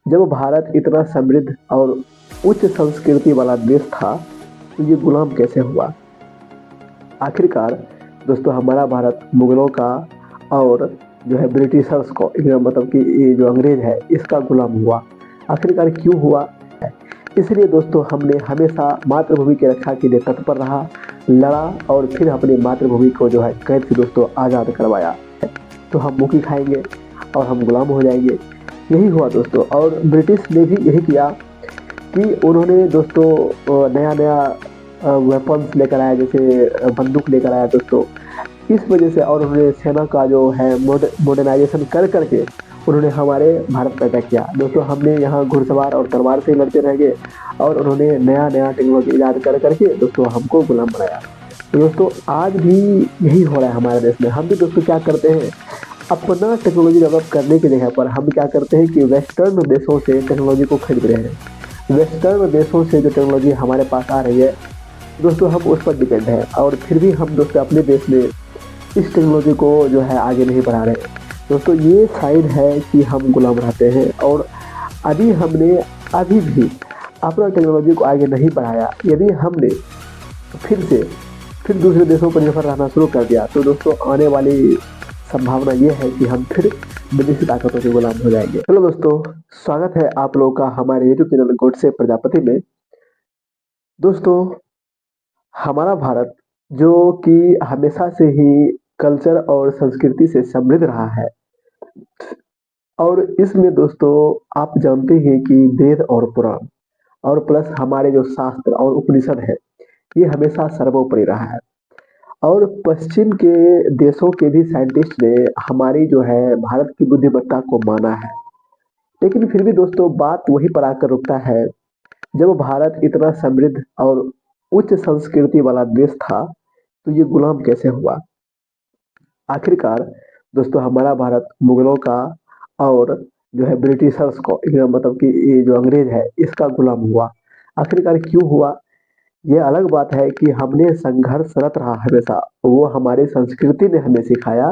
जब भारत इतना समृद्ध और उच्च संस्कृति वाला देश था तो ये गुलाम कैसे हुआ? आखिरकार दोस्तों हमारा भारत मुगलों का और जो है ब्रिटिशर्स को मतलब कि ये जो अंग्रेज है इसका गुलाम हुआ। आखिरकार क्यों हुआ? इसलिए दोस्तों हमने हमेशा मातृभूमि की रक्षा के लिए तत्पर रहा, लड़ा और फिर अपनी मातृभूमि को जो है कैद से दोस्तों आज़ाद करवाया। तो हम मुक्ति खाएंगे और हम गुलाम हो जाएंगे। यही हुआ दोस्तों। और ब्रिटिश ने भी यही किया कि उन्होंने दोस्तों नया नया वेपन्स लेकर आया, जैसे बंदूक लेकर आया दोस्तों। इस वजह से और उन्होंने सेना का जो है मॉडर्नाइजेशन कर करके उन्होंने हमारे भारत पर अटैक किया दोस्तों। हमने यहाँ घुड़सवार और तलवार से लड़ते रह गए और उन्होंने नया नया टेक्नोलॉजी ईजाद कर करके दोस्तों हमको गुलाम बनाया। तो दोस्तों आज भी यही हो रहा है हमारे देश में। हम भी दोस्तों क्या करते हैं, अपना टेक्नोलॉजी डेवलप करने की जगह पर हम क्या करते हैं कि वेस्टर्न देशों से टेक्नोलॉजी को खरीद रहे हैं। वेस्टर्न देशों से जो टेक्नोलॉजी हमारे पास आ रही है दोस्तों हम उस पर डिपेंड हैं, और फिर भी हम दोस्तों अपने देश में इस टेक्नोलॉजी को जो है आगे नहीं बढ़ा रहे दोस्तों। ये साइड है कि हम गुलाम रहते हैं और अभी भी अपना टेक्नोलॉजी को आगे नहीं बढ़ाया। यदि हमने फिर दूसरे देशों पर निर्भर रहना शुरू कर दिया तो दोस्तों आने वाली संभावना ये है कि हम फिर विदेशी ताकतों के गुलाम हो जाएंगे। हेलो दोस्तों, स्वागत है आप लोगों का हमारे यूट्यूब चैनल गोडसे प्रजापति में। दोस्तों हमारा भारत जो कि हमेशा से ही कल्चर और संस्कृति से समृद्ध रहा है, और इसमें दोस्तों आप जानते हैं कि वेद और पुराण और प्लस हमारे जो शास्त्र और उपनिषद है ये हमेशा सर्वोपरि रहा है। और पश्चिम के देशों के भी साइंटिस्ट ने हमारी जो है भारत की बुद्धिमत्ता को माना है। लेकिन फिर भी दोस्तों बात वही पर आकर रुकता है, जब भारत इतना समृद्ध और उच्च संस्कृति वाला देश था तो ये गुलाम कैसे हुआ? आखिरकार दोस्तों हमारा भारत मुगलों का और जो है ब्रिटिशर्स को मतलब कि ये जो अंग्रेज है इसका गुलाम हुआ। आखिरकार क्यों हुआ? ये अलग बात है कि हमने संघर्षरत रहा हमेशा। वो हमारी संस्कृति ने हमें सिखाया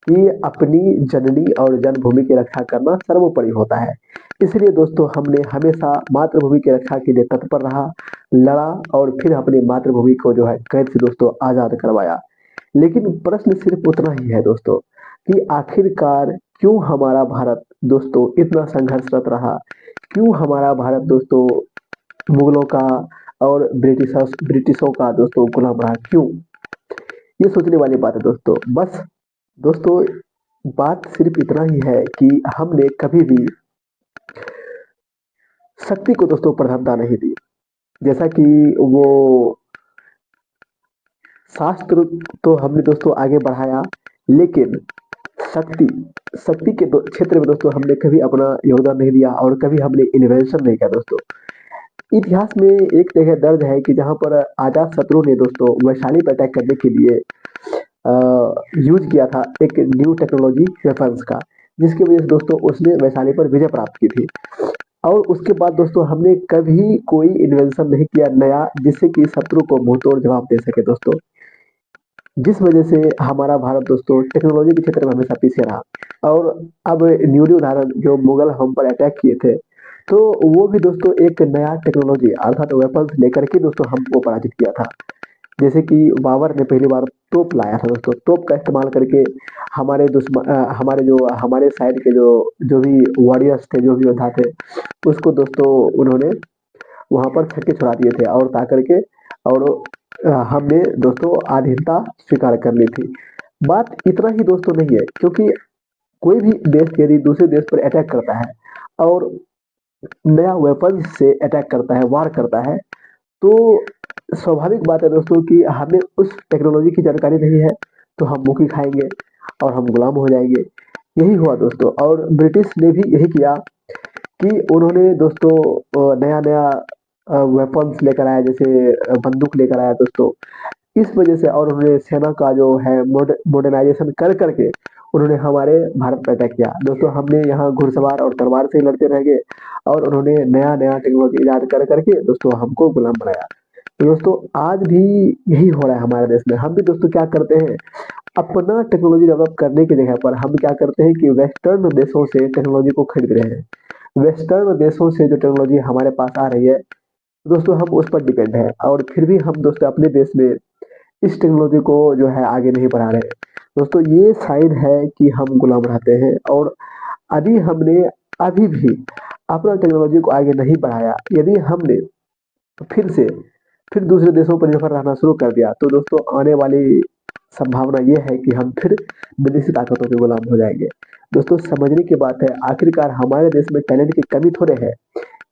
कि अपनी जननी और जन्मभूमि की रक्षा करना सर्वोपरि होता है। इसलिए दोस्तों हमने हमेशा मातृभूमि की रक्षा के लिए तत्पर रहा, लड़ा और फिर अपनी मातृभूमि को जो है कैद से दोस्तों आज़ाद करवाया। लेकिन प्रश्न सिर्फ उतना ही है दोस्तों कि आखिरकार क्यों हमारा भारत दोस्तों इतना संघर्षरत रहा? क्यों हमारा भारत दोस्तों मुगलों का और ब्रिटिशों का दोस्तों गुलाम रहा? क्यों? ये सोचने वाली बात है दोस्तों। बस दोस्तों बात सिर्फ इतना ही है कि हमने कभी भी शक्ति को दोस्तों प्रधानता नहीं दी। जैसा कि वो शास्त्र तो हमने दोस्तों आगे बढ़ाया, लेकिन शक्ति शक्ति के क्षेत्र में दोस्तों हमने कभी अपना योगदान नहीं दिया और कभी हमने इन्वेंशन नहीं किया दोस्तों। इतिहास में एक जगह दर्ज है कि जहां पर आजाद शत्रु ने दोस्तों वैशाली पर अटैक करने के लिए यूज किया था एक न्यू टेक्नोलॉजी वेपन्स का, जिसकी वजह से दोस्तों उसने वैशाली पर विजय प्राप्त की थी। और उसके बाद दोस्तों हमने कभी कोई इन्वेंशन नहीं किया नया, जिससे कि शत्रु को मुंहतोड़ जवाब दे सके दोस्तों। जिस वजह से हमारा भारत दोस्तों टेक्नोलॉजी के क्षेत्र में हमेशा पीछे रहा। और अब न्यूली उदाहरण जो मुगल हम पर अटैक किए थे, तो वो भी दोस्तों एक नया टेक्नोलॉजी अर्थात वेपन्स लेकर के दोस्तों हमको पराजित किया था। जैसे कि बाबर ने पहली बार तोप लाया था दोस्तों। तोप का इस्तेमाल करके हमारे दुश्मन हमारे साइड के जो जो भी वॉरियर्स थे, जो भी योद्धा थे, उसको दोस्तों उन्होंने वहां पर छक्के छुड़ा दिए थे और ताकर के, और हमने दोस्तों आधीनता स्वीकार कर ली थी। बात इतना ही दोस्तों नहीं है, क्योंकि कोई भी देश यदि दूसरे देश पर अटैक करता है और नया वेपन से अटैक करता है, वार करता है, तो स्वाभाविक बात है दोस्तों कि हमें उस टेक्नोलॉजी की जानकारी नहीं है, तो हम मुक्की खाएंगे और हम गुलाम हो जाएंगे। यही हुआ दोस्तों। और ब्रिटिश ने भी यही किया कि उन्होंने दोस्तों नया नया वेपन्स लेकर आया, जैसे बंदूक लेकर आया दोस्तों। इस वजह से और उन्होंने सेना का जो है मॉडर्नाइजेशन कर करके उन्होंने हमारे भारत पर अटैक किया दोस्तों। हमने यहाँ घुड़सवार और तलवार से लड़ते रह गए और उन्होंने नया नया टेक्नोलॉजी ईजाद कर करके दोस्तों हमको गुलाम बनाया। तो दोस्तों आज भी यही हो रहा है हमारे देश में। हम भी दोस्तों क्या करते हैं, अपना टेक्नोलॉजी डेवलप करने की जगह पर हम क्या करते हैं कि वेस्टर्न देशों से टेक्नोलॉजी को खरीद रहे हैं। वेस्टर्न देशों से जो टेक्नोलॉजी हमारे पास आ रही है दोस्तों, हम उस पर डिपेंड है, और फिर भी हम दोस्तों अपने देश में इस टेक्नोलॉजी को जो है आगे नहीं बढ़ा रहे हैं। दोस्तों ये साइन है कि हम गुलाम रहते हैं, और अभी हमने अभी भी अपना टेक्नोलॉजी को आगे नहीं बढ़ाया। यदि हमने फिर से फिर दूसरे देशों पर निर्भर रहना शुरू कर दिया, तो दोस्तों आने वाली संभावना ये है कि हम फिर विदेशी ताकतों के गुलाम हो जाएंगे। दोस्तों समझने की बात है, आखिरकार हमारे देश में टैलेंट की कमी थोड़े है।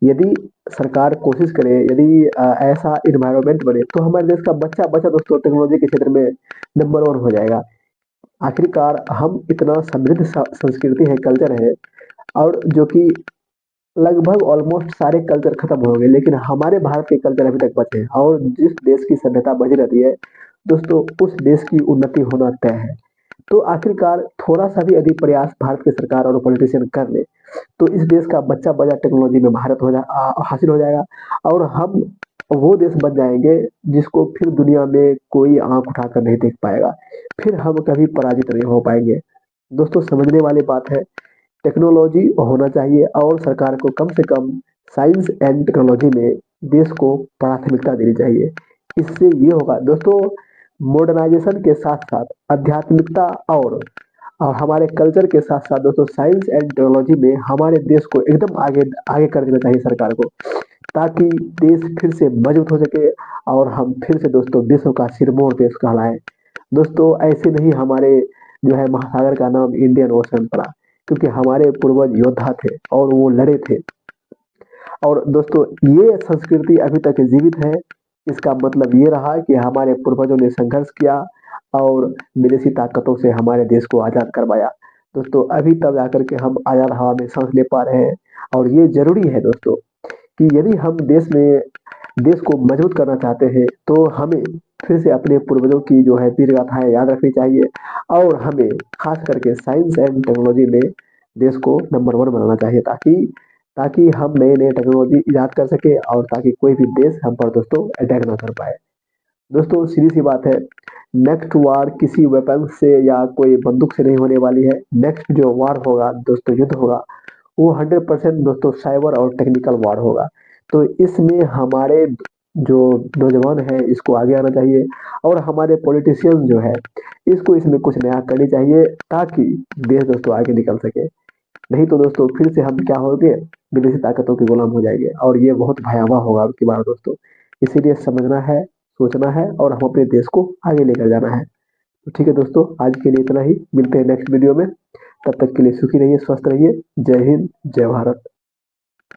यदि सरकार कोशिश करे, यदि ऐसा इन्वायरमेंट बने, तो हमारे देश का बच्चा बच्चा दोस्तों टेक्नोलॉजी के क्षेत्र में नंबर वन हो जाएगा। आखिरकार हम इतना समृद्ध संस्कृति है, कल्चर है, और जो कि लगभग ऑलमोस्ट सारे कल्चर खत्म हो गए, लेकिन हमारे भारत के कल्चर अभी तक बचे हैं, और जिस देश की सभ्यता बची रहती है दोस्तों, उस देश की उन्नति होना तय है। तो आखिरकार थोड़ा सा भी यदि प्रयास भारत की सरकार और पॉलिटिशियन कर ले, तो इस देश का बच्चा बच्चा टेक्नोलॉजी में महारत हासिल हो जाएगा, और हम वो देश बन जाएंगे जिसको फिर दुनिया में कोई आंख उठाकर नहीं देख पाएगा। फिर हम कभी पराजित नहीं हो पाएंगे। दोस्तों समझने वाली बात है, टेक्नोलॉजी होना चाहिए, और सरकार को कम से कम साइंस एंड टेक्नोलॉजी में देश को प्राथमिकता देनी चाहिए। इससे ये होगा दोस्तों, मॉडर्नाइजेशन के साथ साथ आध्यात्मिकता और हमारे कल्चर के साथ साथ दोस्तों साइंस एंड टेक्नोलॉजी में हमारे देश को एकदम आगे आगे कर देना चाहिए सरकार को, ताकि देश फिर से मजबूत हो सके, और हम फिर से दोस्तों विश्व का सिरमौर देश कहलाए। दोस्तों ऐसे नहीं हमारे जो है महासागर का नाम इंडियन ओशन पड़ा, क्योंकि हमारे पूर्वज योद्धा थे और वो लड़े थे। और दोस्तों ये संस्कृति अभी तक जीवित है। इसका मतलब ये रहा कि हमारे पूर्वजों ने संघर्ष किया और विदेशी ताकतों से हमारे देश को आजाद करवाया। दोस्तों अभी तब जाकर के हम आजाद हवा में सांस ले पा रहे हैं, और ये जरूरी है दोस्तों कि यदि हम देश को मजबूत करना चाहते हैं, तो हमें फिर से अपने पूर्वजों की जो है वीर गाथाएं याद रखनी चाहिए, और हमें खास करके साइंस एंड टेक्नोलॉजी में देश को नंबर वन बनाना चाहिए, ताकि ताकि हम नए नए टेक्नोलॉजी इजाद कर सके, और ताकि कोई भी देश हम पर दोस्तों अटैक ना कर पाए। दोस्तों सीधी सी बात है, नेक्स्ट वार किसी वेपन से या कोई बंदूक से नहीं होने वाली है। नेक्स्ट जो वार होगा दोस्तों, युद्ध होगा, वो 100% दोस्तों साइबर और टेक्निकल वार होगा। तो इसमें हमारे जो नौजवान है इसको आगे आना चाहिए, और हमारे पॉलिटिशियन जो है इसको इसमें कुछ नया करनी चाहिए, ताकि देश दोस्तों आगे निकल सके। नहीं तो दोस्तों फिर से हम क्या होंगे, विदेशी ताकतों के गुलाम हो जाएंगे, और ये बहुत भयावह होगा अब की बार दोस्तों। इसीलिए समझना है, सोचना है, और हम अपने देश को आगे लेकर जाना है। तो ठीक है दोस्तों, आज के लिए इतना ही। मिलते हैं नेक्स्ट वीडियो में। तब तक के लिए सुखी रहिए, स्वस्थ रहिए। जय हिंद, जय भारत।